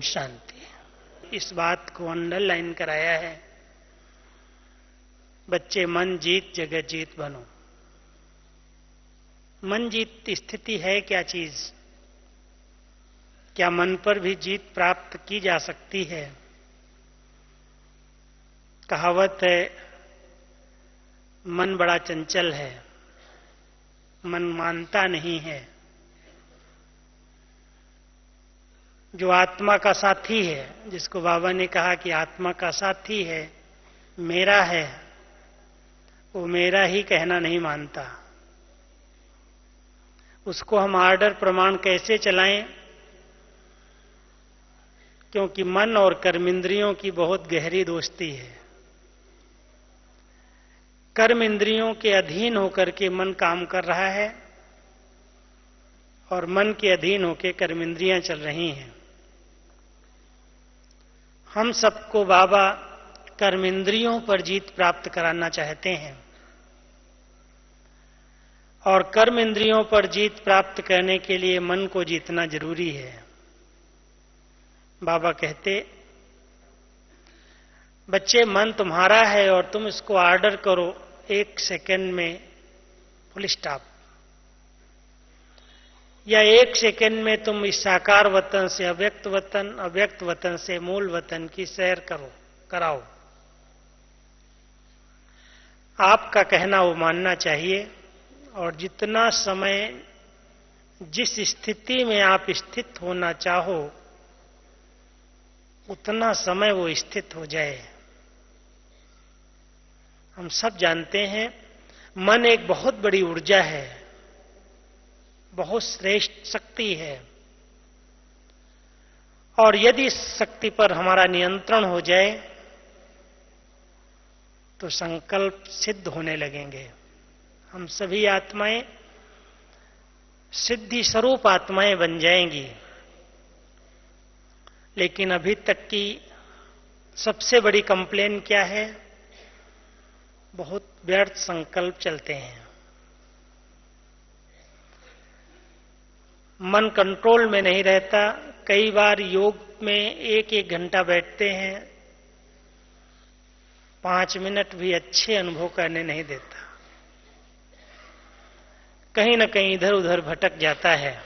शांति। इस बात को अंडरलाइन कराया है, बच्चे मन जीत जगत जीत बनो। मन जीत स्थिति है क्या चीज? क्या मन पर भी जीत प्राप्त की जा सकती है? कहावत है, मन बड़ा चंचल है, मन मानता नहीं है। जो आत्मा का साथी है, जिसको बाबा ने कहा कि आत्मा का साथी है, मेरा है, वो मेरा ही कहना नहीं मानता। उसको हम आर्डर प्रमाण कैसे चलाएं? क्योंकि मन और कर्मेंद्रियों की बहुत गहरी दोस्ती है। कर्म इंद्रियों के अधीन होकर के मन काम कर रहा है और मन के अधीन होकर कर्मेंद्रियां चल रही हैं। हम सबको बाबा कर्मेंद्रियों पर जीत प्राप्त कराना चाहते हैं और कर्म इंद्रियों पर जीत प्राप्त करने के लिए मन को जीतना जरूरी है। बाबा कहते, बच्चे मन तुम्हारा है और तुम इसको ऑर्डर करो 1 सेकंड में फुल स्टॉप, या 1 सेकंड में तुम इस साकार वतन से अव्यक्त वतन, अव्यक्त वतन से मूल वतन की सैर कराओ। आपका कहना वो मानना चाहिए और जितना समय जिस स्थिति में आप स्थित होना चाहो उतना समय वो स्थित हो जाए। हम सब जानते हैं मन एक बहुत बड़ी ऊर्जा है, बहुत श्रेष्ठ शक्ति है, और यदि इस शक्ति पर हमारा नियंत्रण हो जाए तो संकल्प सिद्ध होने लगेंगे। हम सभी आत्माएं सिद्धि स्वरूप आत्माएं बन जाएंगी। लेकिन अभी तक की सबसे बड़ी कंप्लेन क्या है? बहुत व्यर्थ संकल्प चलते हैं। मन कंट्रोल में नहीं रहता। कई बार योग में 1-1 घंटा बैठते हैं, 5 मिनट भी अच्छे अनुभव करने नहीं देता। कहीं न कहीं इधर उधर भटक जाता है।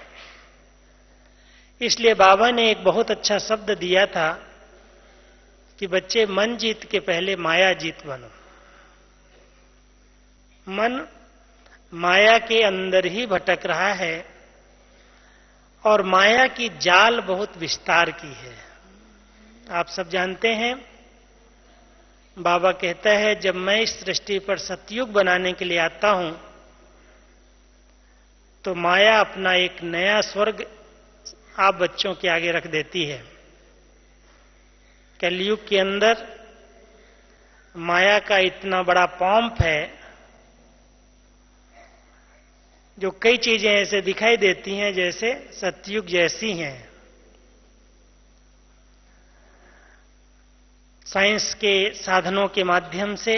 इसलिए बाबा ने एक बहुत अच्छा शब्द दिया था कि बच्चे मन जीत के पहले माया जीत बनो। मन माया के अंदर ही भटक रहा है और माया की जाल बहुत विस्तार की है। आप सब जानते हैं, बाबा कहता है, जब मैं इस सृष्टि पर सतयुग बनाने के लिए आता हूं तो माया अपना एक नया स्वर्ग आप बच्चों के आगे रख देती है। कलयुग के अंदर माया का इतना बड़ा पॉम्प है जो कई चीजें ऐसे दिखाई देती हैं जैसे सतयुग जैसी हैं। साइंस के साधनों के माध्यम से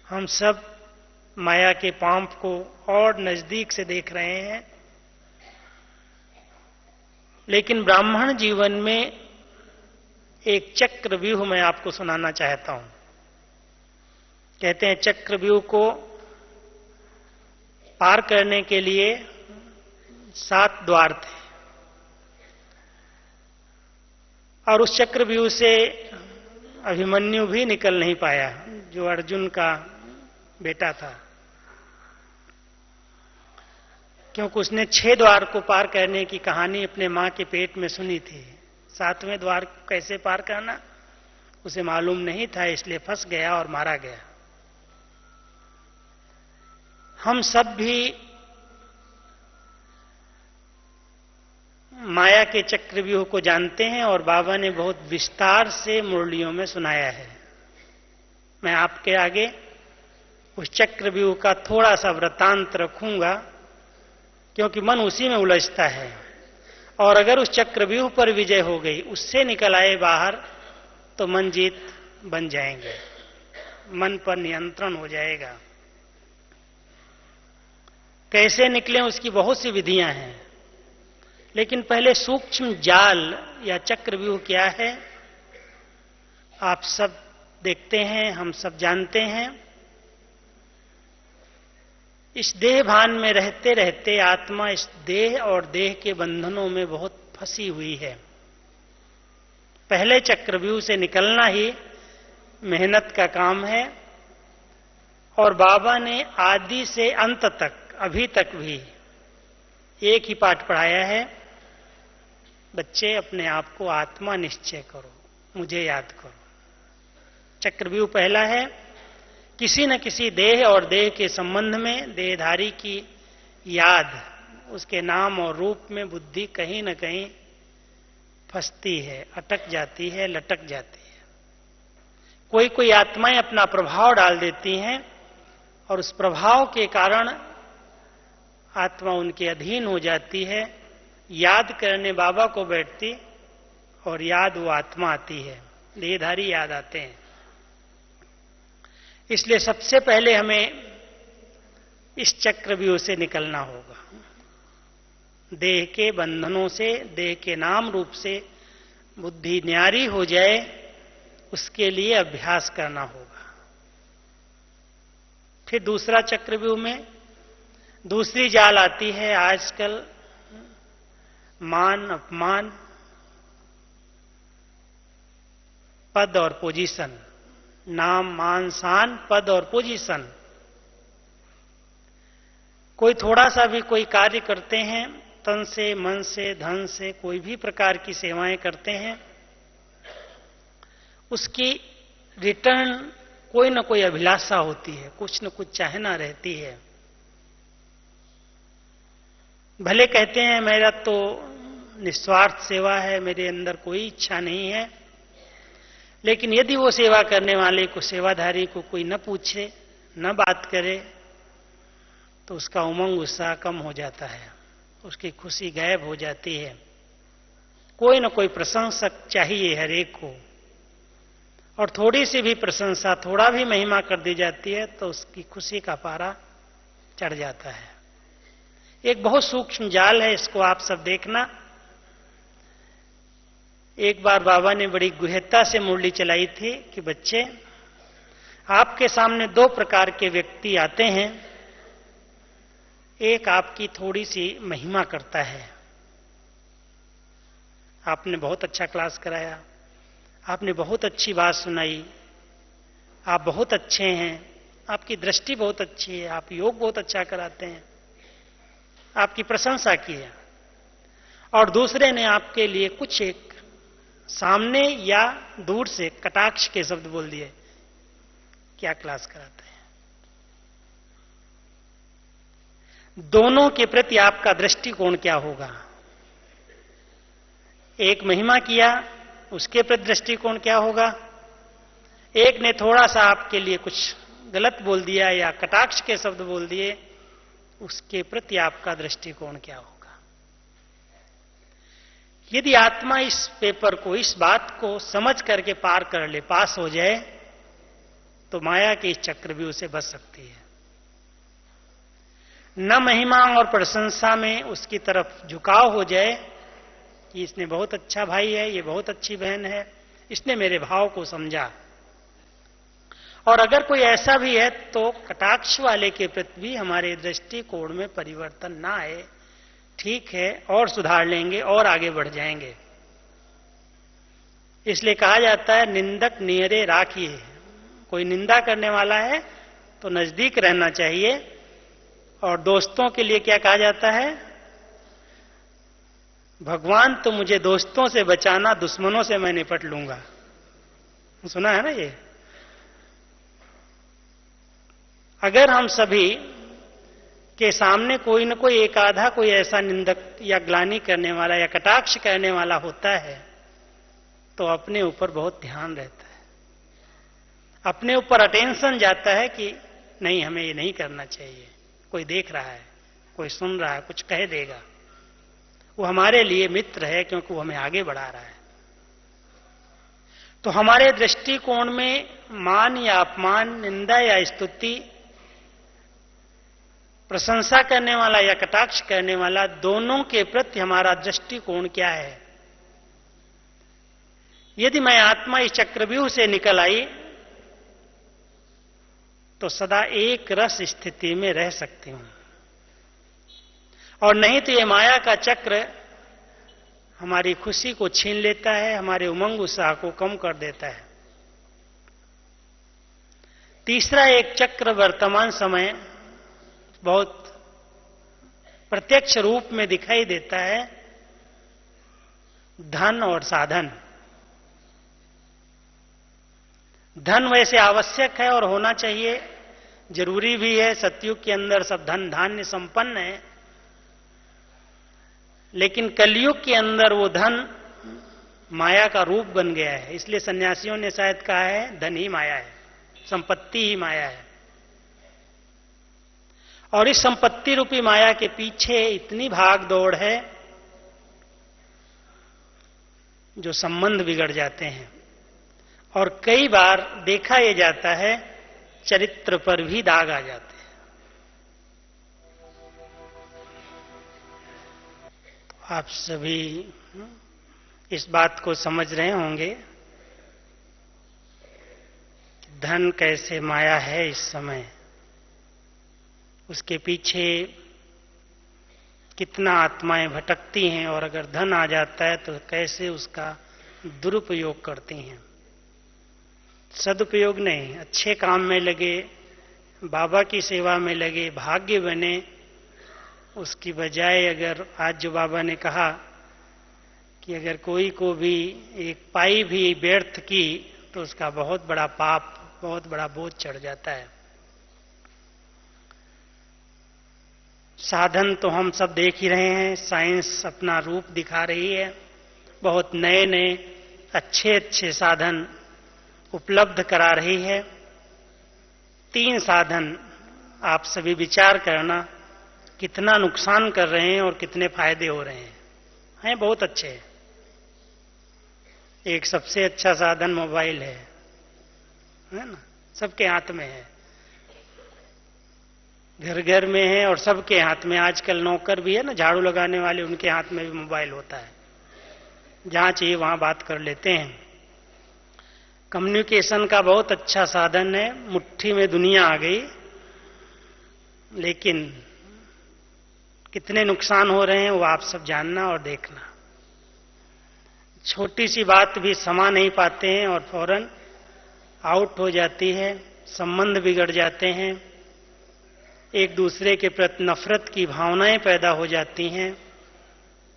हम सब माया के पॉम्प को और नजदीक से देख रहे हैं। लेकिन ब्राह्मण जीवन में एक चक्रव्यूह मैं आपको सुनाना चाहता हूं। कहते हैं चक्रव्यूह को पार करने के लिए 7 द्वार थे और उस चक्रव्यूह से अभिमन्यु भी निकल नहीं पाया, जो अर्जुन का बेटा था, क्योंकि उसने 6 द्वार को पार करने की कहानी अपने मां के पेट में सुनी थी। 7वें द्वार को कैसे पार करना उसे मालूम नहीं था, इसलिए फंस गया और मारा गया। हम सब भी माया के चक्रव्यूह को जानते हैं और बाबा ने बहुत विस्तार से मुरलियों में सुनाया है। मैं आपके आगे उस चक्रव्यूह का थोड़ा सा वृत्तांत रखूंगा, क्योंकि मन उसी में उलझता है और अगर उस चक्रव्यूह पर विजय हो गई, उससे निकल आए बाहर, तो मन जीत बन जाएंगे, मन पर नियंत्रण हो जाएगा। कैसे निकलें उसकी बहुत सी विधियां हैं, लेकिन पहले सूक्ष्म जाल या चक्रव्यूह क्या है आप सब देखते हैं, हम सब जानते हैं। इस देह भान में रहते रहते आत्मा इस देह और देह के बंधनों में बहुत फंसी हुई है। पहले चक्रव्यूह से निकलना ही मेहनत का काम है और बाबा ने आदि से अंत तक अभी तक भी एक ही पाठ पढ़ाया है, बच्चे अपने आप को आत्मा निश्चय करो, मुझे याद करो। चक्रव्यूह पहला है, किसी न किसी देह और देह के संबंध में देहधारी की याद, उसके नाम और रूप में बुद्धि कहीं न कहीं फंसती है, अटक जाती है, लटक जाती है। कोई कोई आत्माएं अपना प्रभाव डाल देती हैं और उस प्रभाव के कारण आत्मा उनके अधीन हो जाती है। याद करने बाबा को बैठती और याद वो आत्मा आती है, देहधारी याद आते हैं। इसलिए सबसे पहले हमें इस चक्रव्यूह से निकलना होगा। देह के बंधनों से, देह के नाम रूप से बुद्धि न्यारी हो जाए, उसके लिए अभ्यास करना होगा। फिर दूसरा चक्रव्यूह में दूसरी जाल आती है आजकल, मान अपमान, पद और पोजीशन, नाम मान शान, पद और पोजीशन। कोई थोड़ा सा भी कोई कार्य करते हैं, तन से, मन से, धन से, कोई भी प्रकार की सेवाएं करते हैं, उसकी रिटर्न कोई न कोई अभिलाषा होती है, कुछ न कुछ चाहना रहती है। भले कहते हैं मेरा तो निस्वार्थ सेवा है, मेरे अंदर कोई इच्छा नहीं है, लेकिन यदि वो सेवा करने वाले को, सेवाधारी को कोई न पूछे, न बात करे, तो उसका उमंग उत्साह कम हो जाता है, उसकी खुशी गायब हो जाती है। कोई न कोई प्रशंसक चाहिए हर एक को, और थोड़ी सी भी प्रशंसा, थोड़ा भी महिमा कर दी जाती है तो उसकी खुशी का पारा चढ़ जाता है। एक बहुत सूक्ष्म जाल है, इसको आप सब देखना। एक बार बाबा ने बड़ी गुह्यता से मुरली चलाई थी कि बच्चे, आपके सामने दो प्रकार के व्यक्ति आते हैं। एक आपकी थोड़ी सी महिमा करता है, आपने बहुत अच्छा क्लास कराया, आपने बहुत अच्छी बात सुनाई, आप बहुत अच्छे हैं, आपकी दृष्टि बहुत अच्छी है, आप योग बहुत अच्छा कराते हैं, आपकी प्रशंसा की है। और दूसरे ने आपके लिए कुछ एक सामने या दूर से कटाक्ष के शब्द बोल दिए, क्या क्लास कराते हैं। दोनों के प्रति आपका दृष्टिकोण क्या होगा? एक महिमा किया, उसके प्रति दृष्टिकोण क्या होगा? एक ने थोड़ा सा आपके लिए कुछ गलत बोल दिया या कटाक्ष के शब्द बोल दिए, उसके प्रति आपका दृष्टिकोण क्या होगा? यदि आत्मा इस पेपर को, इस बात को समझ करके पार कर ले, पास हो जाए, तो माया के इस चक्रव्यूह से बच सकती है। न महिमा और प्रशंसा में उसकी तरफ झुकाव हो जाए कि इसने बहुत अच्छा भाई है, ये बहुत अच्छी बहन है, इसने मेरे भाव को समझा। और अगर कोई ऐसा भी है तो कटाक्ष वाले के प्रति भी हमारे दृष्टिकोण में परिवर्तन ना आए, ठीक है, और सुधार लेंगे और आगे बढ़ जाएंगे। इसलिए कहा जाता है निंदक नियरे राखिए। कोई निंदा करने वाला है तो नजदीक रहना चाहिए। और दोस्तों के लिए क्या कहा जाता है? भगवान तो मुझे दोस्तों से बचाना, दुश्मनों से मैं निपट लूंगा। सुना है ना ये? अगर हम सभी के सामने कोई न कोई एक आधा कोई ऐसा निंदक या ग्लानि करने वाला या कटाक्ष करने वाला होता है तो अपने ऊपर बहुत ध्यान रहता है, अपने ऊपर अटेंशन जाता है कि नहीं, हमें ये नहीं करना चाहिए, कोई देख रहा है, कोई सुन रहा है, कुछ कह देगा। वो हमारे लिए मित्र है क्योंकि वो हमें आगे बढ़ा रहा है। तो हमारे दृष्टिकोण में मान या अपमान, निंदा या स्तुति प्रशंसा करने वाला या कटाक्ष करने वाला, दोनों के प्रति हमारा दृष्टिकोण क्या है। यदि मैं आत्मा इस चक्रव्यूह से निकल आई तो सदा एक रस स्थिति में रह सकती हूं, और नहीं तो ये माया का चक्र हमारी खुशी को छीन लेता है, हमारे उमंग उत्साह को कम कर देता है। तीसरा एक चक्र वर्तमान समय बहुत प्रत्यक्ष रूप में दिखाई देता है, धन और साधन। धन वैसे आवश्यक है और होना चाहिए, जरूरी भी है। सतयुग के अंदर सब धन धान्य संपन्न है, लेकिन कलयुग के अंदर वो धन माया का रूप बन गया है। इसलिए सन्यासियों ने शायद कहा है धन ही माया है, संपत्ति ही माया है। और इस संपत्ति रूपी माया के पीछे इतनी भाग दौड़ है जो संबंध बिगड़ जाते हैं, और कई बार देखा यह जाता है चरित्र पर भी दाग आ जाते हैं। आप सभी इस बात को समझ रहे होंगे, धन कैसे माया है इस समय, उसके पीछे कितना आत्माएं भटकती हैं, और अगर धन आ जाता है तो कैसे उसका दुरुपयोग करती हैं। सदुपयोग नहीं, अच्छे काम में लगे, बाबा की सेवा में लगे, भाग्य बने, उसकी बजाय अगर आज जो बाबा ने कहा कि अगर कोई को भी एक पाई भी व्यर्थ की तो उसका बहुत बड़ा पाप, बहुत बड़ा बोझ चढ़ जाता है। साधन तो हम सब देख ही रहे हैं, साइंस अपना रूप दिखा रही है, बहुत नए नए अच्छे अच्छे साधन उपलब्ध करा रही है। 3 साधन आप सभी विचार करना, कितना नुकसान कर रहे हैं और कितने फायदे हो रहे हैं बहुत अच्छे। एक सबसे अच्छा साधन मोबाइल है ना, सबके हाथ में है, घर घर में है और सबके हाथ में। आजकल नौकर भी है ना, झाड़ू लगाने वाले, उनके हाथ में भी मोबाइल होता है, जहां चाहिए वहां बात कर लेते हैं। कम्युनिकेशन का बहुत अच्छा साधन है, मुट्ठी में दुनिया आ गई, लेकिन कितने नुकसान हो रहे हैं वो आप सब जानना और देखना। छोटी सी बात भी समा नहीं पाते हैं और फौरन आउट हो जाती है, संबंध बिगड़ जाते हैं, एक दूसरे के प्रति नफरत की भावनाएं पैदा हो जाती हैं।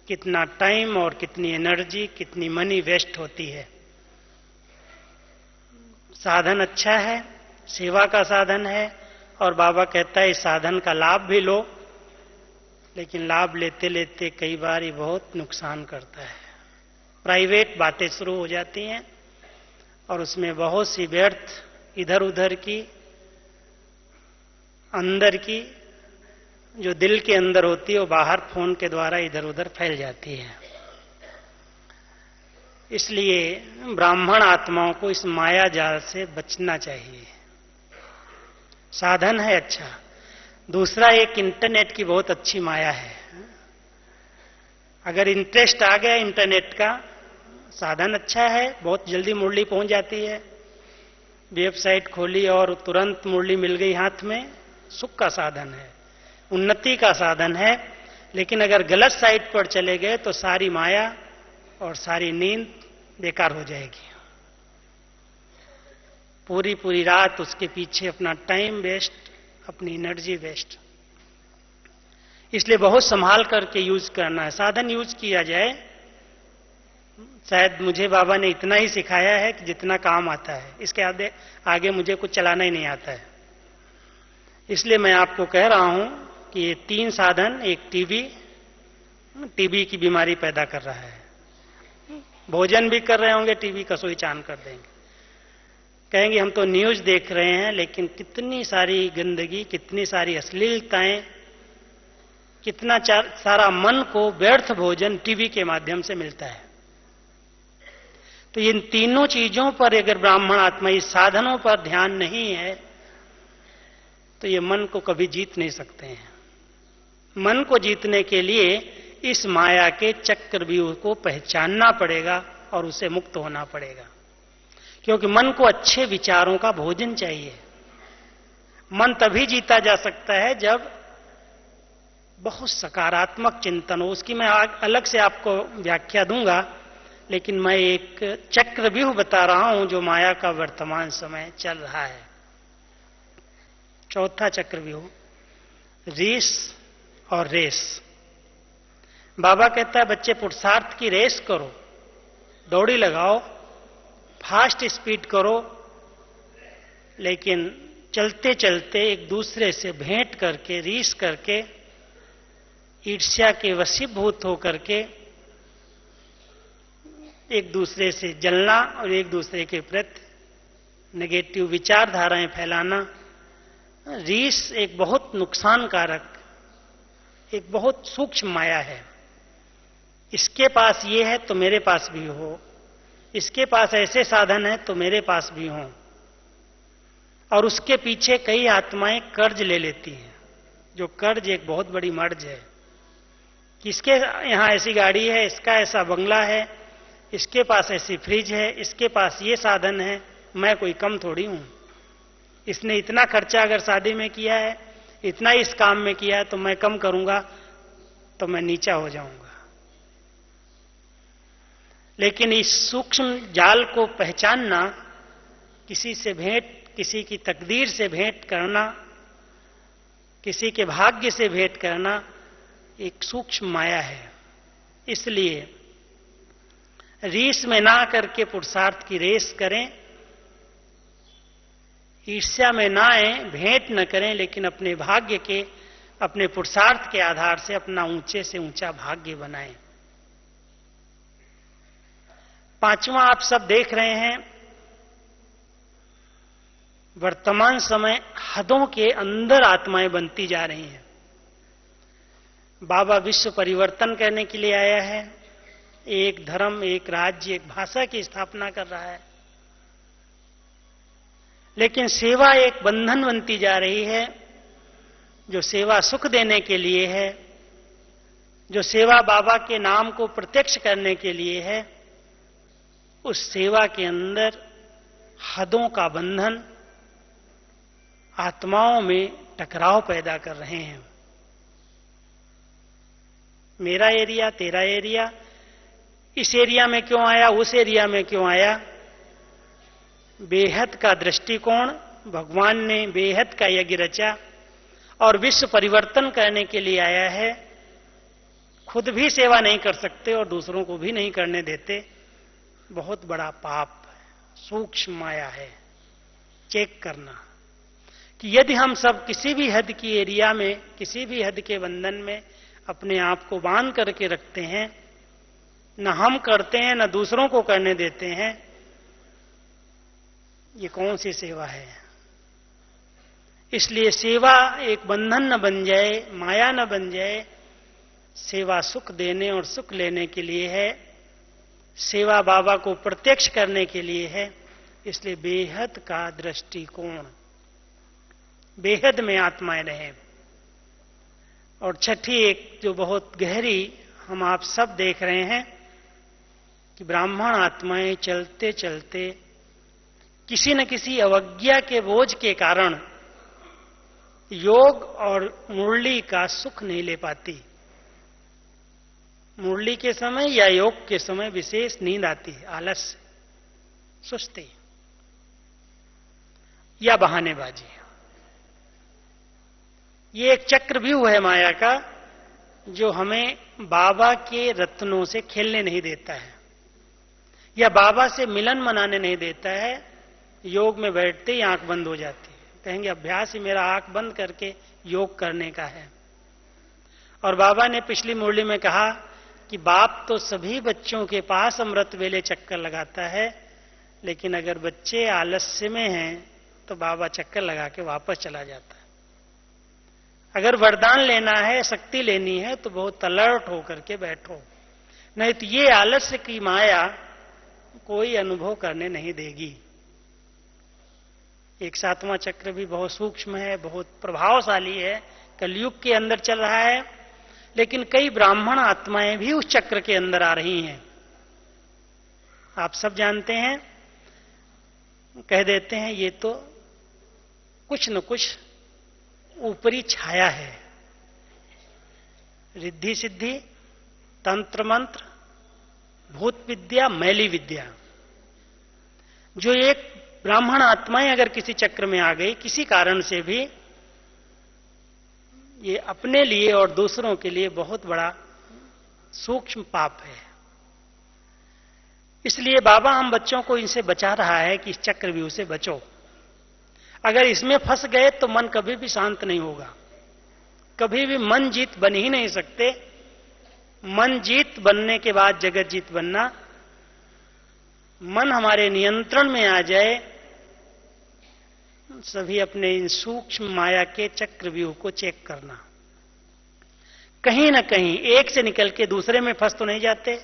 कितना टाइम और कितनी एनर्जी, कितनी मनी वेस्ट होती है। साधन अच्छा है, सेवा का साधन है, और बाबा कहता है इस साधन का लाभ भी लो, लेकिन लाभ लेते लेते कई बार ये बहुत नुकसान करता है। प्राइवेट बातें शुरू हो जाती हैं और उसमें बहुत सी व्यर्थ इधर उधर की, अंदर की जो दिल के अंदर होती है वो बाहर फोन के द्वारा इधर उधर फैल जाती है। इसलिए ब्राह्मण आत्माओं को इस माया जाल से बचना चाहिए। साधन है अच्छा। दूसरा एक इंटरनेट की बहुत अच्छी माया है। अगर इंटरेस्ट आ गया इंटरनेट का, साधन अच्छा है, बहुत जल्दी मुरली पहुंच जाती है। वेबसाइट खोली और तुरंत मुरली मिल गई हाथ में, सुख का साधन है, उन्नति का साधन है। लेकिन अगर गलत साइट पर चले गए तो सारी माया और सारी नींद बेकार हो जाएगी। पूरी पूरी रात उसके पीछे अपना टाइम वेस्ट, अपनी एनर्जी वेस्ट। इसलिए बहुत संभाल करके यूज करना है। साधन यूज किया जाए, शायद मुझे बाबा ने इतना ही सिखाया है कि जितना काम आता है, इसके आगे मुझे कुछ चलाना ही नहीं आता है। इसलिए मैं आपको कह रहा हूं कि ये 3 साधन, एक टीबी की बीमारी पैदा कर रहा है। भोजन भी कर रहे होंगे, टीबी का स्विच ऑन कर देंगे, कहेंगे हम तो न्यूज देख रहे हैं, लेकिन कितनी सारी गंदगी, कितनी सारी अश्लीलताएं, कितना सारा मन को व्यर्थ भोजन टीवी के माध्यम से मिलता है। तो इन तीनों चीजों पर अगर ब्राह्मण आत्मा इस साधनों पर ध्यान नहीं है तो ये मन को कभी जीत नहीं सकते हैं। मन को जीतने के लिए इस माया के चक्रव्यूह को पहचानना पड़ेगा और उसे मुक्त होना पड़ेगा। क्योंकि मन को अच्छे विचारों का भोजन चाहिए। मन तभी जीता जा सकता है जब बहुत सकारात्मक चिंतन हो। उसकी मैं अलग से आपको व्याख्या दूंगा, लेकिन मैं एक चक्रव्यूह बता रहा हूं जो माया का वर्तमान समय चल रहा है। चौथा चक्रव्यूह, रीस और रेस। बाबा कहता है बच्चे पुरुषार्थ की रेस करो, दौड़ी लगाओ, फास्ट स्पीड करो, लेकिन चलते चलते एक दूसरे से भेंट करके, रीस करके, ईर्ष्या के वशीभूत होकर के एक दूसरे से जलना और एक दूसरे के प्रति नेगेटिव विचारधाराएं फैलाना, रीस एक बहुत नुकसानकारक, एक बहुत सूक्ष्म माया है। इसके पास ये है तो मेरे पास भी हो, इसके पास ऐसे साधन है तो मेरे पास भी हो, और उसके पीछे कई आत्माएं कर्ज ले लेती हैं, जो कर्ज एक बहुत बड़ी मर्ज है। किसके यहां ऐसी गाड़ी है, इसका ऐसा बंगला है, इसके पास ऐसी फ्रिज है, इसके पास ये साधन है, मैं कोई कम थोड़ी हूं। इसने इतना खर्चा अगर शादी में किया है, इतना इस काम में किया है, तो मैं कम करूंगा तो मैं नीचा हो जाऊंगा। लेकिन इस सूक्ष्म जाल को पहचानना, किसी से भेंट, किसी की तकदीर से भेंट करना, किसी के भाग्य से भेंट करना एक सूक्ष्म माया है। इसलिए रीस में ना करके पुरुषार्थ की रेस करें, ईर्ष्या में ना आए, भेंट न करें, लेकिन अपने भाग्य के, अपने पुरुषार्थ के आधार से अपना ऊंचे से ऊंचा भाग्य बनाएं। पांचवा, आप सब देख रहे हैं वर्तमान समय हदों के अंदर आत्माएं बनती जा रही हैं। बाबा विश्व परिवर्तन करने के लिए आया है, एक धर्म, एक राज्य, एक भाषा की स्थापना कर रहा है, लेकिन सेवा एक बंधन बनती जा रही है। जो सेवा सुख देने के लिए है, जो सेवा बाबा के नाम को प्रत्यक्ष करने के लिए है, उस सेवा के अंदर हदों का बंधन आत्माओं में टकराव पैदा कर रहे हैं। मेरा एरिया, तेरा एरिया, इस एरिया में क्यों आया, उस एरिया में क्यों आया। बेहद का दृष्टिकोण, भगवान ने बेहद का यज्ञ रचा और विश्व परिवर्तन करने के लिए आया है। खुद भी सेवा नहीं कर सकते और दूसरों को भी नहीं करने देते। बहुत बड़ा पाप है, सूक्ष्म माया है। चेक करना कि यदि हम सब किसी भी हद की एरिया में, किसी भी हद के बंधन में अपने आप को बांध करके रखते हैं, न हम करते हैं न दूसरों को करने देते हैं, ये कौन सी सेवा है। इसलिए सेवा एक बंधन न बन जाए, माया न बन जाए। सेवा सुख देने और सुख लेने के लिए है, सेवा बाबा को प्रत्यक्ष करने के लिए है। इसलिए बेहद का दृष्टिकोण, बेहद में आत्माएं रहें। और छठी एक जो बहुत गहरी हम आप सब देख रहे हैं कि ब्राह्मण आत्माएं चलते चलते किसी न किसी अवज्ञा के बोझ के कारण योग और मुरली का सुख नहीं ले पाती। मुरली के समय या योग के समय विशेष नींद आती है, आलस्य, सुस्ती या बहानेबाजी। ये एक चक्रव्यूह है माया का, जो हमें बाबा के रत्नों से खेलने नहीं देता है या बाबा से मिलन मनाने नहीं देता है। योग में बैठते ही आंख बंद हो जाती है, कहेंगे अभ्यास ही मेरा आंख बंद करके योग करने का है। और बाबा ने पिछली मुरली में कहा कि बाप तो सभी बच्चों के पास अमृत वेले चक्कर लगाता है, लेकिन अगर बच्चे आलस्य में हैं तो बाबा चक्कर लगा के वापस चला जाता है। अगर वरदान लेना है, शक्ति लेनी है, तो बहुत अलर्ट होकर के बैठो, नहीं तो ये आलस्य की माया कोई अनुभव करने नहीं देगी। एक सातवां चक्र भी बहुत सूक्ष्म है, बहुत प्रभावशाली है, कलयुग के अंदर चल रहा है। लेकिन कई ब्राह्मण आत्माएं भी उस चक्र के अंदर आ रही हैं। आप सब जानते हैं, कह देते हैं ये तो कुछ न कुछ ऊपरी छाया है। रिद्धि सिद्धि, तंत्र मंत्र, भूत विद्या, मैली विद्या, जो एक ब्राह्मण आत्माएं अगर किसी चक्र में आ गई किसी कारण से भी, ये अपने लिए और दूसरों के लिए बहुत बड़ा सूक्ष्म पाप है। इसलिए बाबा हम बच्चों को इनसे बचा रहा है कि इस चक्रव्यूह से बचो। अगर इसमें फंस गए तो मन कभी भी शांत नहीं होगा, कभी भी मन जीत बन ही नहीं सकते। मन जीत बनने के बाद जगत जीत बनना, मन हमारे नियंत्रण में आ जाए, सभी अपने इन सूक्ष्म माया के चक्रव्यूह को चेक करना। कहीं ना कहीं एक से निकल के दूसरे में फंस तो नहीं जाते।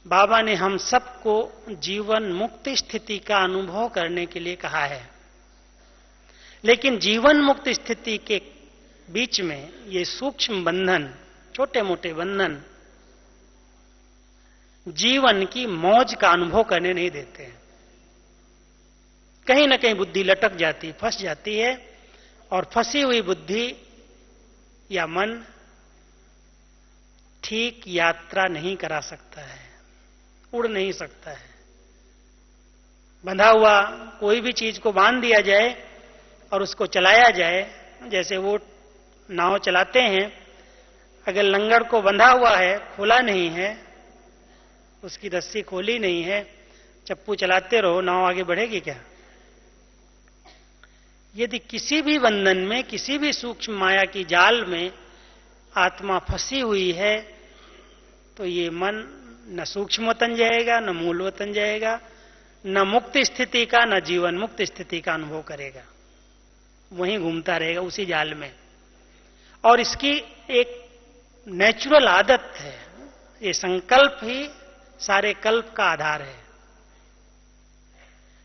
बाबा ने हम सबको जीवन मुक्त स्थिति का अनुभव करने के लिए कहा है, लेकिन जीवन मुक्त स्थिति के बीच में ये सूक्ष्म बंधन, छोटे मोटे बंधन जीवन की मौज का अनुभव करने नहीं देते हैं। कहीं ना कहीं बुद्धि लटक जाती, फंस जाती है, और फंसी हुई बुद्धि या मन ठीक यात्रा नहीं करा सकता है, उड़ नहीं सकता है। बंधा हुआ कोई भी चीज को बांध दिया जाए और उसको चलाया जाए, जैसे वो नाव चलाते हैं, अगर लंगड़ को बंधा हुआ है, खोला नहीं है, उसकी रस्सी खोली नहीं है, चप्पू चलाते रहो, नाव आगे बढ़ेगी क्या? यदि किसी भी बंधन में, किसी भी सूक्ष्म माया की जाल में आत्मा फंसी हुई है, तो ये मन न सूक्ष्म वतन जाएगा, न मूल वतन जाएगा, न मुक्त स्थिति का, न जीवन मुक्त स्थिति का अनुभव करेगा, वहीं घूमता रहेगा उसी जाल में। और इसकी एक नेचुरल आदत है, ये संकल्प ही सारे कल्प का आधार है।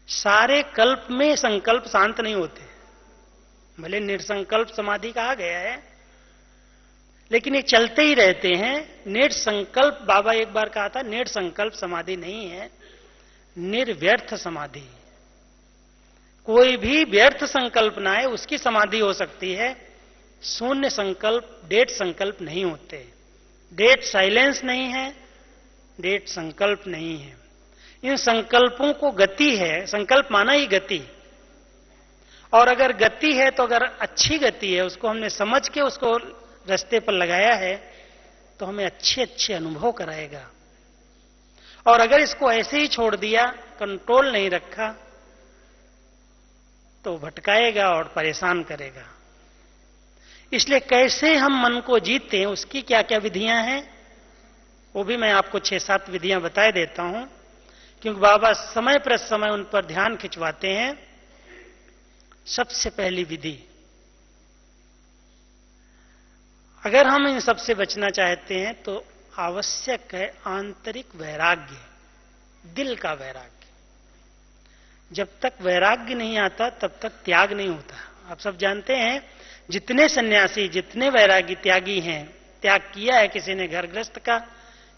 सारे कल्प में संकल्प शांत नहीं होते, भले निर्संकल्प समाधि कहा गया है, लेकिन ये चलते ही रहते हैं। निर संकल्प, बाबा एक बार कहा था, निर संकल्प समाधि नहीं है, निर्व्यर्थ समाधि। कोई भी व्यर्थ संकल्प ना है उसकी समाधि हो सकती है। शून्य संकल्प, डेड संकल्प नहीं होते। डेड साइलेंस नहीं है, डेड संकल्प नहीं है। इन संकल्पों को गति है, संकल्प माना ही गति। और अगर गति है तो अगर अच्छी गति है, उसको हमने समझ के उसको रास्ते पर लगाया है, तो हमें अच्छे अच्छे अनुभव कराएगा। और अगर इसको ऐसे ही छोड़ दिया, कंट्रोल नहीं रखा, तो भटकाएगा और परेशान करेगा। इसलिए कैसे हम मन को जीते हैं, उसकी क्या क्या विधियां हैं, वो भी मैं आपको 6-7 विधियां बता देता हूं, क्योंकि बाबा समय पर समय उन पर ध्यान खिंचवाते हैं। सबसे पहली विधि, अगर हम इन सबसे बचना चाहते हैं तो आवश्यक है आंतरिक वैराग्य, दिल का वैराग्य। जब तक वैराग्य नहीं आता तब तक त्याग नहीं होता। आप सब जानते हैं, जितने सन्यासी, जितने वैरागी त्यागी हैं, त्याग किया है, किसी ने घर गृहस्थ का,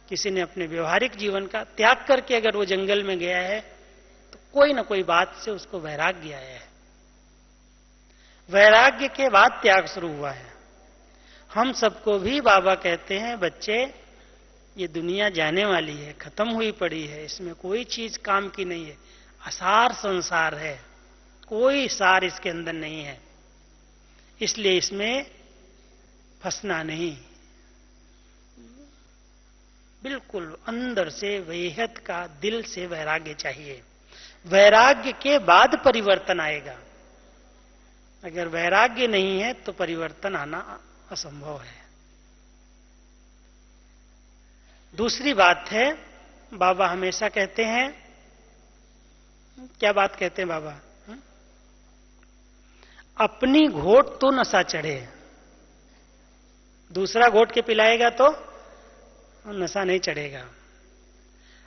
किसी ने अपने व्यवहारिक जीवन का त्याग करके अगर वो जंगल में गया है, तो कोई ना कोई बात से उसको वैराग्य आया है। वैराग्य के बाद त्याग शुरू हुआ है। हम सबको भी बाबा कहते हैं, बच्चे ये दुनिया जाने वाली है, खत्म हुई पड़ी है, इसमें कोई चीज काम की नहीं है, असार संसार है, कोई सार इसके अंदर नहीं है, इसलिए इसमें फंसना नहीं। बिल्कुल अंदर से वेहद का, दिल से वैराग्य चाहिए। वैराग्य के बाद परिवर्तन आएगा। अगर वैराग्य नहीं है तो परिवर्तन आना असंभव है। दूसरी बात है, बाबा हमेशा कहते हैं, क्या बात कहते हैं बाबा? अपनी घोट तो नशा चढ़े, दूसरा घोट के पिलाएगा तो नशा नहीं चढ़ेगा।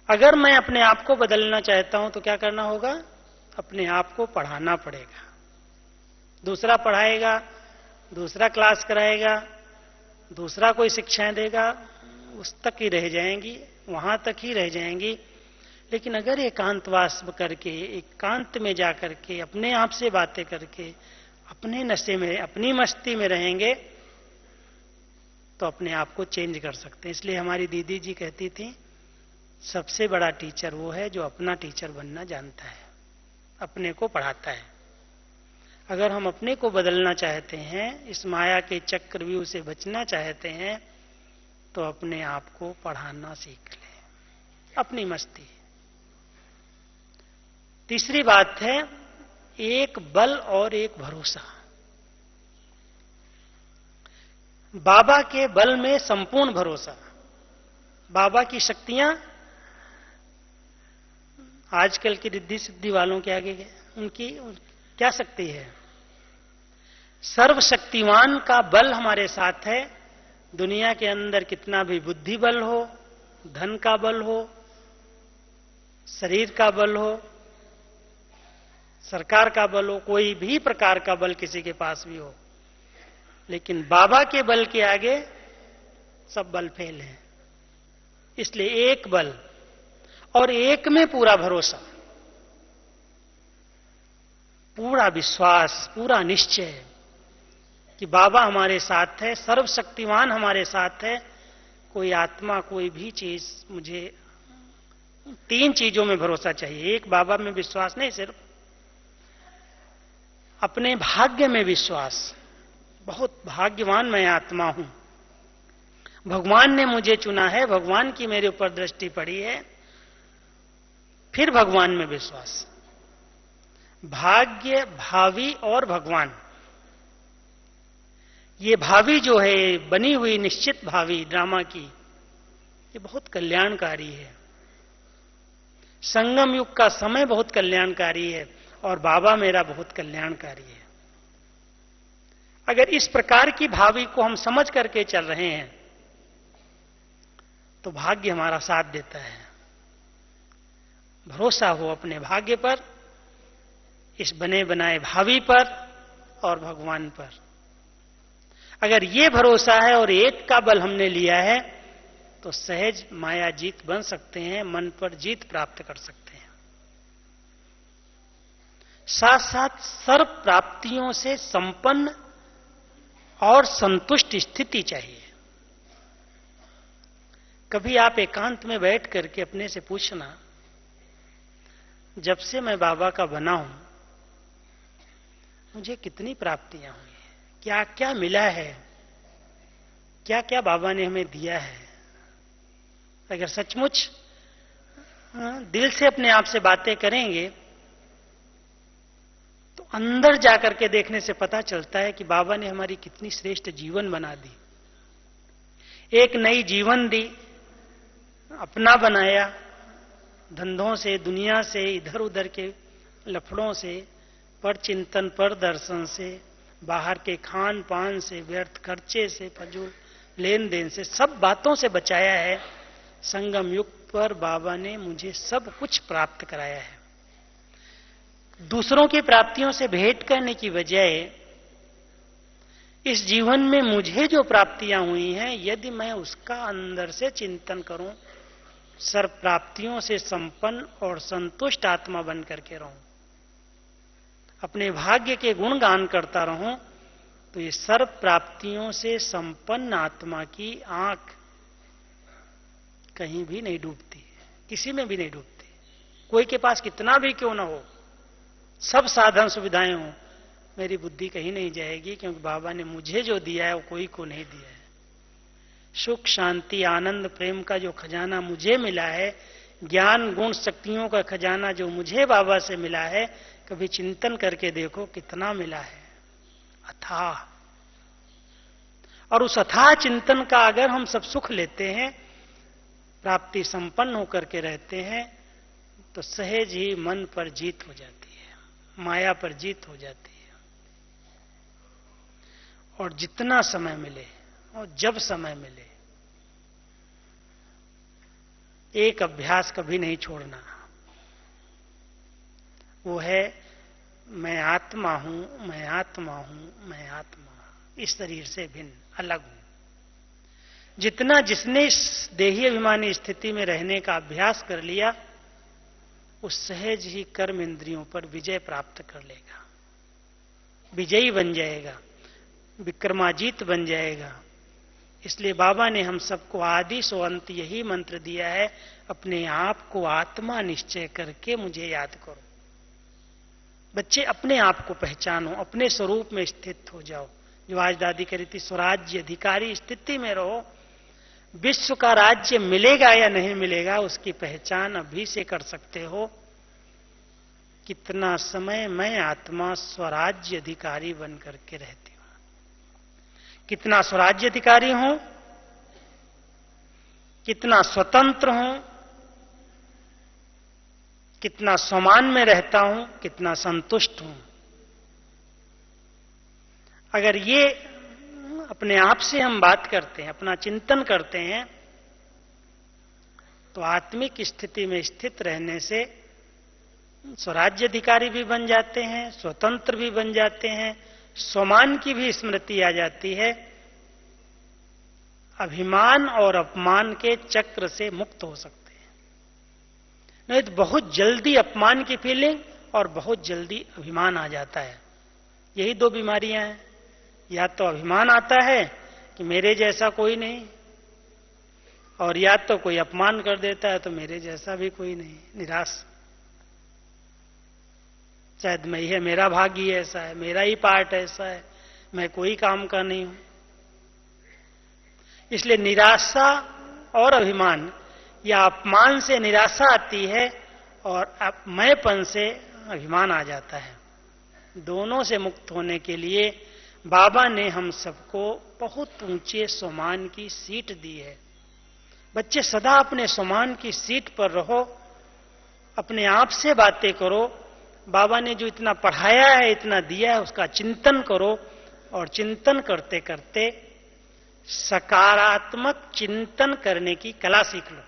अगर मैं अपने आप को बदलना चाहता हूं तो क्या करना होगा? अपने आप को पढ़ाना पड़ेगा। दूसरा पढ़ाएगा, दूसरा क्लास कराएगा, दूसरा कोई शिक्षाएं देगा उस तक ही रह जाएंगी, वहां तक ही रह जाएंगी। लेकिन अगर एकांतवास करके, एकांत में जा करके, अपने आप से बातें करके, अपने नशे में, अपनी मस्ती में रहेंगे तो अपने आप को चेंज कर सकते हैं। इसलिए हमारी दीदी जी कहती थी, सबसे बड़ा टीचर वो है जो अपना टीचर बनना जानता है, अपने को पढ़ाता है। अगर हम अपने को बदलना चाहते हैं, इस माया के चक्रव्यूह से बचना चाहते हैं, तो अपने आप को पढ़ाना सीख लें, अपनी मस्ती। तीसरी बात है एक बल और एक भरोसा। बाबा के बल में संपूर्ण भरोसा। बाबा की शक्तियां आजकल की रिद्धि सिद्धि वालों के आगे उनकी क्या शक्ति है? सर्वशक्तिवान का बल हमारे साथ है। दुनिया के अंदर कितना भी बुद्धि बल हो, धन का बल हो, शरीर का बल हो, सरकार का बल हो, कोई भी प्रकार का बल किसी के पास भी हो, लेकिन बाबा के बल के आगे सब बल फेल है। इसलिए एक बल और एक में पूरा भरोसा, पूरा विश्वास, पूरा निश्चय कि बाबा हमारे साथ है, सर्वशक्तिमान हमारे साथ है। कोई आत्मा, कोई भी चीज, मुझे 3 चीजों में भरोसा चाहिए। एक, बाबा में विश्वास नहीं, सिर्फ अपने भाग्य में विश्वास। बहुत भाग्यवान मैं आत्मा हूं, भगवान ने मुझे चुना है, भगवान की मेरे ऊपर दृष्टि पड़ी है। फिर भगवान में विश्वास, भाग्य, भावी और भगवान। ये भावी जो है, बनी हुई निश्चित भावी ड्रामा की, ये बहुत कल्याणकारी है। संगम युग का समय बहुत कल्याणकारी है और बाबा मेरा बहुत कल्याणकारी है। अगर इस प्रकार की भावी को हम समझ करके चल रहे हैं तो भाग्य हमारा साथ देता है। भरोसा हो अपने भाग्य पर, इस बने बनाए भावी पर और भगवान पर। अगर ये भरोसा है और एक का बल हमने लिया है तो सहज माया जीत बन सकते हैं, मन पर जीत प्राप्त कर सकते हैं। साथ साथ सर्व प्राप्तियों से संपन्न और संतुष्ट स्थिति चाहिए। कभी आप एकांत में बैठ करके अपने से पूछना, जब से मैं बाबा का बना हूं मुझे कितनी प्राप्तियां हुई हैं, क्या क्या मिला है, क्या क्या बाबा ने हमें दिया है। अगर सचमुच दिल से अपने आप से बातें करेंगे तो अंदर जाकर के देखने से पता चलता है कि बाबा ने हमारी कितनी श्रेष्ठ जीवन बना दी, एक नई जीवन दी, अपना बनाया। धंधों से, दुनिया से, इधर उधर के लफड़ों से, पर चिंतन, पर दर्शन से, बाहर के खान पान से, व्यर्थ खर्चे से, फजूल लेन देन से, सब बातों से बचाया है। संगम युग पर बाबा ने मुझे सब कुछ प्राप्त कराया है। दूसरों की प्राप्तियों से भेंट करने की बजाय इस जीवन में मुझे जो प्राप्तियां हुई हैं, यदि मैं उसका अंदर से चिंतन करूं, सर्व प्राप्तियों से संपन्न और संतुष्ट आत्मा बन करके रहूं, अपने भाग्य के गुणगान करता रहूं, तो ये सर्व प्राप्तियों से संपन्न आत्मा की आंख कहीं भी नहीं डूबती, किसी में भी नहीं डूबती। कोई के पास कितना भी क्यों ना हो, सब साधन सुविधाएं हो, मेरी बुद्धि कहीं नहीं जाएगी, क्योंकि बाबा ने मुझे जो दिया है वो कोई को नहीं दिया है। सुख, शांति, आनंद, प्रेम का जो खजाना मुझे मिला है, ज्ञान, गुण, शक्तियों का खजाना जो मुझे बाबा से मिला है, कभी चिंतन करके देखो कितना मिला है, अथाह। और उस अथाह चिंतन का अगर हम सब सुख लेते हैं, प्राप्ति संपन्न होकर के रहते हैं, तो सहज ही मन पर जीत हो जाती है, माया पर जीत हो जाती है। और जितना समय मिले और जब समय मिले, एक अभ्यास कभी नहीं छोड़ना, वो है मैं आत्मा हूं, मैं आत्मा हूं, मैं आत्मा, इस शरीर से भिन्न, अलग हूं। जितना जिसने इस देही अभिमानी स्थिति में रहने का अभ्यास कर लिया, उस सहज ही कर्म इंद्रियों पर विजय प्राप्त कर लेगा, विजयी बन जाएगा, विक्रमाजीत बन जाएगा। इसलिए बाबा ने हम सबको आदि सो अंत यही मंत्र दिया है, अपने आप को आत्मा निश्चय करके मुझे याद करो। बच्चे अपने आप को पहचानो, अपने स्वरूप में स्थित हो जाओ। जो आज दादी कह रही थी, स्वराज्य अधिकारी स्थिति में रहो। विश्व का राज्य मिलेगा या नहीं मिलेगा, उसकी पहचान अभी से कर सकते हो। कितना समय मैं आत्मा स्वराज्य अधिकारी बन करके रहती हूं, कितना स्वराज्य अधिकारी हूं, कितना स्वतंत्र हूं, कितना सम्मान में रहता हूं, कितना संतुष्ट हूं। अगर ये अपने आप से हम बात करते हैं, अपना चिंतन करते हैं, तो आत्मिक स्थिति में स्थित रहने से स्वराज्य अधिकारी भी बन जाते हैं, स्वतंत्र भी बन जाते हैं, स्वमान की भी स्मृति आ जाती है, अभिमान और अपमान के चक्र से मुक्त हो सकते हैं। नहीं तो बहुत जल्दी अपमान की फीलिंग और बहुत जल्दी अभिमान आ जाता है। यही दो बीमारियां हैं। या तो अभिमान आता है कि मेरे जैसा कोई नहीं, और या तो कोई अपमान कर देता है तो मेरे जैसा भी कोई नहीं, निराश। शायद मैं ही है, मेरा भाग्य ही ऐसा है, मेरा ही पार्ट ऐसा है, मैं कोई काम का नहीं हूं। इसलिए निराशा और अभिमान या अपमान से निराशा आती है और मैंपन से अभिमान आ जाता है। दोनों से मुक्त होने के लिए बाबा ने हम सबको बहुत ऊंचे सम्मान की सीट दी है। बच्चे सदा अपने सम्मान की सीट पर रहो, अपने आप से बातें करो। बाबा ने जो इतना पढ़ाया है, इतना दिया है, उसका चिंतन करो, और चिंतन करते करते सकारात्मक चिंतन करने की कला सीख लो।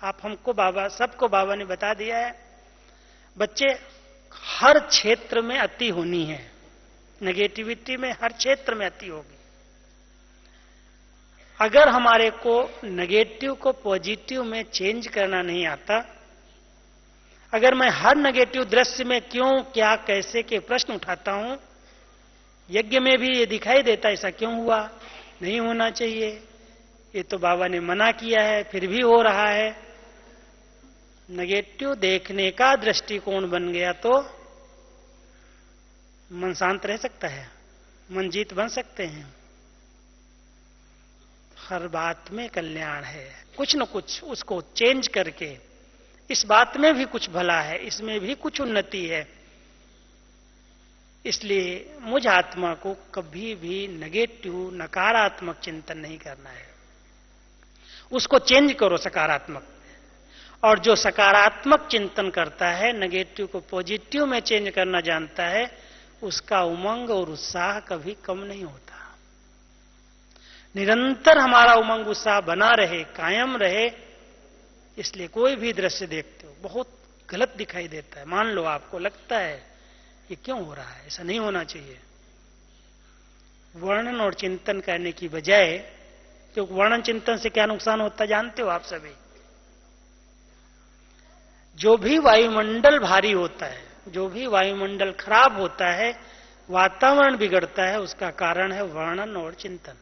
आप हमको बाबा, सबको बाबा ने बता दिया है। बच्चे, हर क्षेत्र में अति होनी है, नेगेटिविटी में हर क्षेत्र में अति होगी। अगर हमारे को नेगेटिव को पॉजिटिव में चेंज करना नहीं आता, अगर मैं हर नेगेटिव दृश्य में क्यों, क्या, कैसे के प्रश्न उठाता हूं, यज्ञ में भी ये दिखाई देता ऐसा क्यों हुआ, नहीं होना चाहिए, ये तो बाबा ने मना किया है, फिर भी हो रहा है। नेगेटिव देखने का दृष्टिकोण बन गया तो मन शांत रह सकता है, मन जीत बन सकते हैं। हर बात में कल्याण है, कुछ न कुछ उसको चेंज करके, इस बात में भी कुछ भला है, इसमें भी कुछ उन्नति है। इसलिए मुझ आत्मा को कभी भी नेगेटिव, नकारात्मक चिंतन नहीं करना है, उसको चेंज करो सकारात्मक। और जो सकारात्मक चिंतन करता है, नेगेटिव को पॉजिटिव में चेंज करना जानता है, उसका उमंग और उत्साह कभी कम नहीं होता। निरंतर हमारा उमंग उत्साह बना रहे, कायम रहे। इसलिए कोई भी दृश्य देखते हो बहुत गलत दिखाई देता है, मान लो आपको लगता है ये क्यों हो रहा है, ऐसा नहीं होना चाहिए, वर्णन और चिंतन करने की बजाय, क्योंकि वर्णन चिंतन से क्या नुकसान होता है जानते हो आप सभी। जो भी वायुमंडल भारी होता है, जो भी वायुमंडल खराब होता है, वातावरण बिगड़ता है, उसका कारण है वर्णन और चिंतन।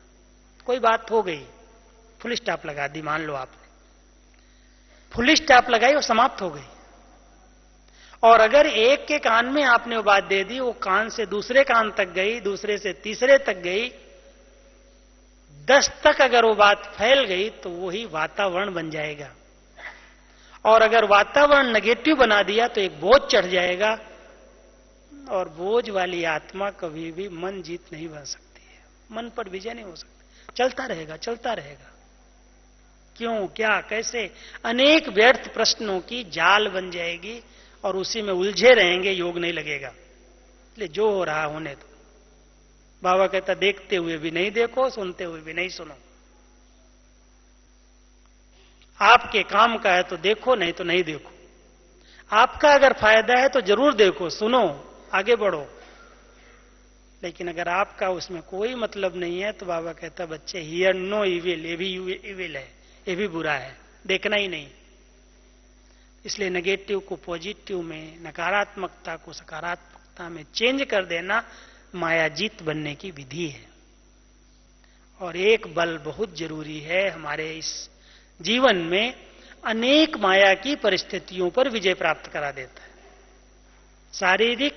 कोई बात हो गई, फुल स्टॉप लगा दी, मान लो आपने फुल स्टॉप लगाई और समाप्त हो गई। और अगर एक के कान में आपने वो बात दे दी, वो कान से दूसरे कान तक गई, दूसरे से तीसरे तक गई, 10 तक अगर वो बात फैल गई तो वही वातावरण बन जाएगा। और अगर वातावरण नेगेटिव बना दिया तो एक बोझ चढ़ जाएगा, और बोझ वाली आत्मा कभी भी मन जीत नहीं बन सकती है, मन पर विजय नहीं हो सकती। चलता रहेगा, चलता रहेगा, क्यों, क्या, कैसे, अनेक व्यर्थ प्रश्नों की जाल बन जाएगी और उसी में उलझे रहेंगे, योग नहीं लगेगा। इसलिए जो हो रहा होने दो। बाबा कहता देखते हुए भी नहीं देखो, सुनते हुए भी नहीं सुनो। आपके काम का है तो देखो, नहीं तो नहीं देखो। आपका अगर फायदा है तो जरूर देखो, सुनो, आगे बढ़ो। लेकिन अगर आपका उसमें कोई मतलब नहीं है तो बाबा कहता बच्चे हियर नो इविल, ये भी इविल है, ये भी बुरा है, देखना ही नहीं। इसलिए नेगेटिव को पॉजिटिव में, नकारात्मकता को सकारात्मकता में चेंज कर देना मायाजीत बनने की विधि है। और एक बल बहुत जरूरी है हमारे इस जीवन में, अनेक माया की परिस्थितियों पर विजय प्राप्त करा देता है। शारीरिक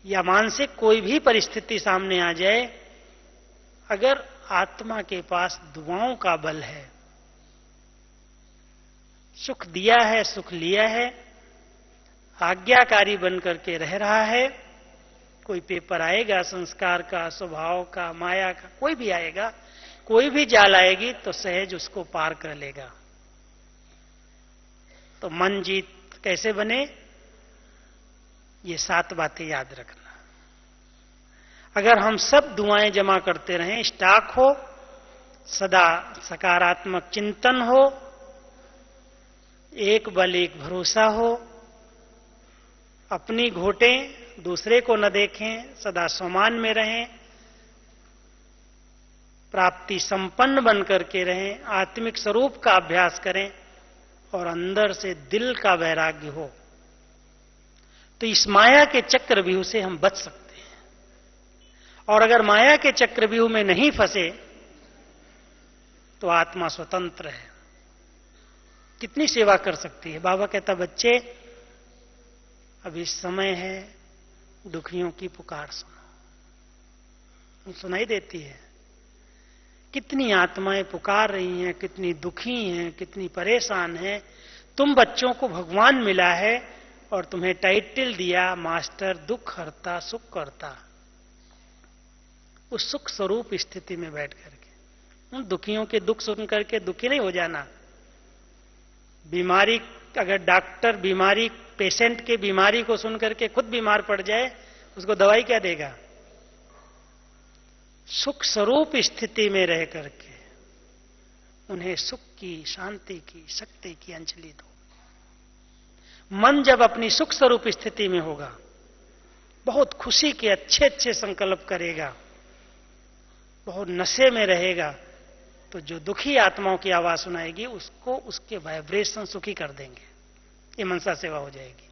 या मानसिक कोई भी परिस्थिति सामने आ जाए, अगर आत्मा के पास दुआओं का बल है, सुख दिया है, सुख लिया है, आज्ञाकारी बन करके रह रहा है, कोई पेपर आएगा संस्कार का, स्वभाव का, माया का, कोई भी आएगा, कोई भी जाल आएगी तो सहज उसको पार कर लेगा। तो मन जीत कैसे बने, ये 7 बातें याद रखना। अगर हम सब दुआएं जमा करते रहें, स्टॉक हो, सदा सकारात्मक चिंतन हो, एक बल एक भरोसा हो, अपनी घोटें, दूसरे को न देखें, सदा सम्मान में रहें, प्राप्ति संपन्न बन करके रहें, आत्मिक स्वरूप का अभ्यास करें और अंदर से दिल का वैराग्य हो, तो इस माया के चक्रव्यूह से हम बच सकते हैं। और अगर माया के चक्रव्यूह में नहीं फंसे तो आत्मा स्वतंत्र है, कितनी सेवा कर सकती है। बाबा कहता बच्चे अभी समय है, दुखियों की पुकार सुनो। सुनाई देती है, कितनी आत्माएं पुकार रही हैं, कितनी दुखी हैं, कितनी परेशान हैं। तुम बच्चों को भगवान मिला है और तुम्हें टाइटल दिया मास्टर दुख हरता सुख करता। उस सुख स्वरूप स्थिति में बैठ करके उन दुखियों के दुख सुन करके दुखी नहीं हो जाना। बीमारी, अगर डॉक्टर बीमारी, पेशेंट के बीमारी को सुन करके खुद बीमार पड़ जाए, उसको दवाई क्या देगा? सुख स्वरूप स्थिति में रह करके उन्हें सुख की, शांति की, शक्ति की अंजलि दो। मन जब अपनी सुख स्वरूप स्थिति में होगा, बहुत खुशी के अच्छे अच्छे संकल्प करेगा, बहुत नशे में रहेगा, तो जो दुखी आत्माओं की आवाज सुनाएगी उसको उसके वाइब्रेशन सुखी कर देंगे। ये मनसा सेवा हो जाएगी।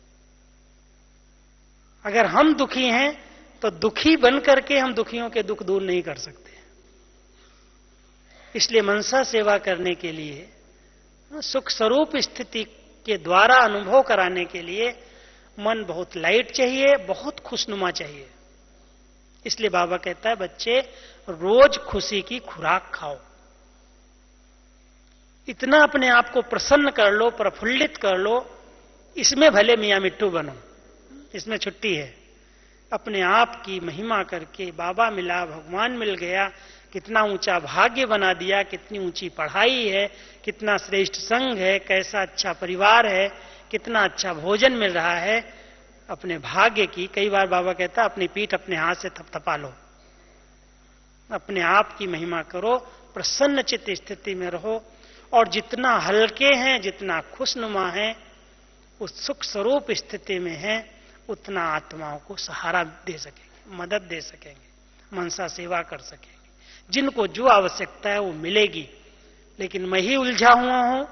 अगर हम दुखी हैं तो दुखी बन करके हम दुखियों के दुख दूर नहीं कर सकते। इसलिए मनसा सेवा करने के लिए, सुख स्वरूप स्थिति के द्वारा अनुभव कराने के लिए मन बहुत लाइट चाहिए, बहुत खुशनुमा चाहिए। इसलिए बाबा कहता है बच्चे रोज खुशी की खुराक खाओ। इतना अपने आप को प्रसन्न कर लो, प्रफुल्लित कर लो, इसमें भले मियां मिट्टू बनो, इसमें छुट्टी है। अपने आप की महिमा करके बाबा मिला, भगवान मिल गया, कितना ऊंचा भाग्य बना दिया, कितनी ऊंची पढ़ाई है, कितना श्रेष्ठ संघ है, कैसा अच्छा परिवार है, कितना अच्छा भोजन मिल रहा है। अपने भाग्य की, कई बार बाबा कहता अपनी पीठ अपने हाथ से थपथपा लो, अपने आप की महिमा करो, प्रसन्न चित्त स्थिति में रहो। और जितना हल्के हैं, जितना खुशनुमा है, उस सुख स्वरूप स्थिति में है, उतना आत्माओं को सहारा दे सकेंगे, मदद दे सकेंगे, मनसा सेवा कर सकेंगे। जिनको जो आवश्यकता है वो मिलेगी। लेकिन मैं ही उलझा हुआ हूं,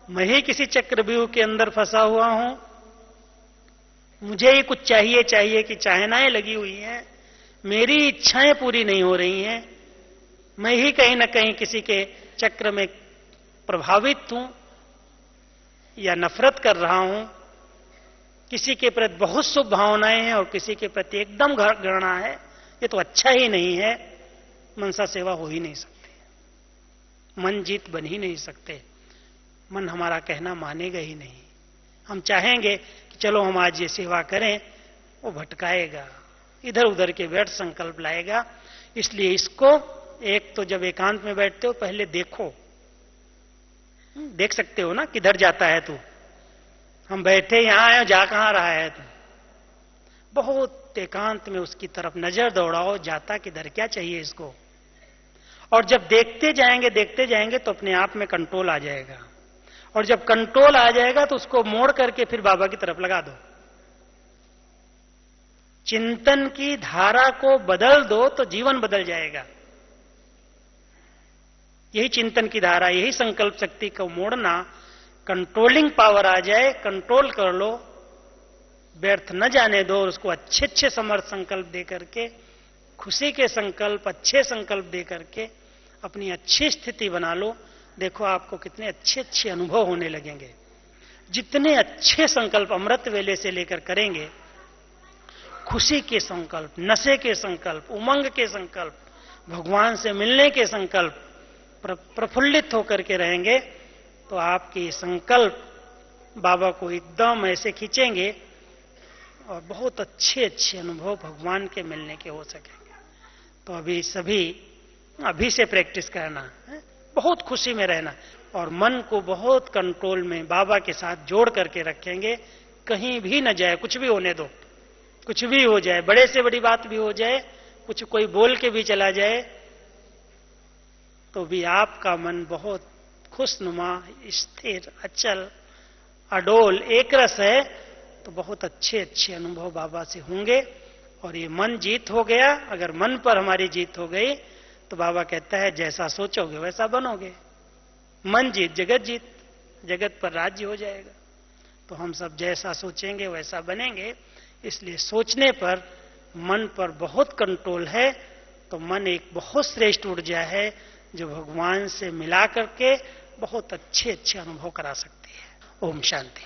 मैं ही किसी चक्रव्यूह के अंदर फंसा हुआ हूं, मुझे ही कुछ चाहिए चाहिए कि चाहनाएं लगी हुई हैं, मेरी इच्छाएं पूरी नहीं हो रही हैं, मैं ही कहीं ना कहीं किसी के चक्र में प्रभावित हूं या नफरत कर रहा हूं, किसी के प्रति बहुत शुभ भावनाएं हैं और किसी के प्रति एकदम घृणा है, ये तो अच्छा ही नहीं है। मनसा सेवा हो ही नहीं सकती, मन जीत बन ही नहीं सकते, मन हमारा कहना मानेगा ही नहीं। हम चाहेंगे कि चलो हम आज ये सेवा करें, वो भटकाएगा, इधर उधर के व्यर्थ संकल्प लाएगा। इसलिए इसको एक तो जब एकांत में बैठते हो पहले देखो, देख सकते हो ना किधर जाता है तू। हम बैठे यहां आए, जा कहां रहा है तू। बहुत एकांत में उसकी तरफ नजर दौड़ाओ, जाता किधर, क्या चाहिए इसको। और जब देखते जाएंगे तो अपने आप में कंट्रोल आ जाएगा। और जब कंट्रोल आ जाएगा तो उसको मोड़ करके फिर बाबा की तरफ लगा दो। चिंतन की धारा को बदल दो तो जीवन बदल जाएगा। यही चिंतन की धारा, यही संकल्प शक्ति को मोड़ना, कंट्रोलिंग पावर आ जाए, कंट्रोल कर लो, व्यर्थ न जाने दो, उसको अच्छे अच्छे समर्थ संकल्प दे करके, खुशी के संकल्प, अच्छे संकल्प दे करके अपनी अच्छी स्थिति बना लो। देखो आपको कितने अच्छे अच्छे अनुभव होने लगेंगे। जितने अच्छे संकल्प अमृत वेले से लेकर करेंगे, खुशी के संकल्प, नशे के संकल्प, उमंग के संकल्प, भगवान से मिलने के संकल्प, प्रफुल्लित होकर के रहेंगे, तो आपके संकल्प बाबा को एकदम ऐसे खींचेंगे और बहुत अच्छे अच्छे अनुभव भगवान के मिलने के हो सकेंगे। तो अभी से प्रैक्टिस करना है, बहुत खुशी में रहना, और मन को बहुत कंट्रोल में बाबा के साथ जोड़ करके रखेंगे। कहीं भी न जाए, कुछ भी होने दो, कुछ भी हो जाए, बड़े से बड़ी बात भी हो जाए, कुछ कोई बोल के भी चला जाए, तो भी आपका मन बहुत खुशनुमा, स्थिर, अचल, अडोल, एकरस है। तो बहुत अच्छे अच्छे अनुभव बाबा से होंगे। और ये मन जीत हो गया, अगर मन पर हमारी जीत हो गई तो बाबा कहता है जैसा सोचोगे वैसा बनोगे। मन जीत जगत जीत, जगत पर राज्य हो जाएगा। तो हम सब जैसा सोचेंगे वैसा बनेंगे। इसलिए सोचने पर, मन पर बहुत कंट्रोल है। तो मन एक बहुत श्रेष्ठ ऊर्जा है जो भगवान से मिला करके बहुत अच्छे अच्छे अनुभव करा सकती है। ओम शांति।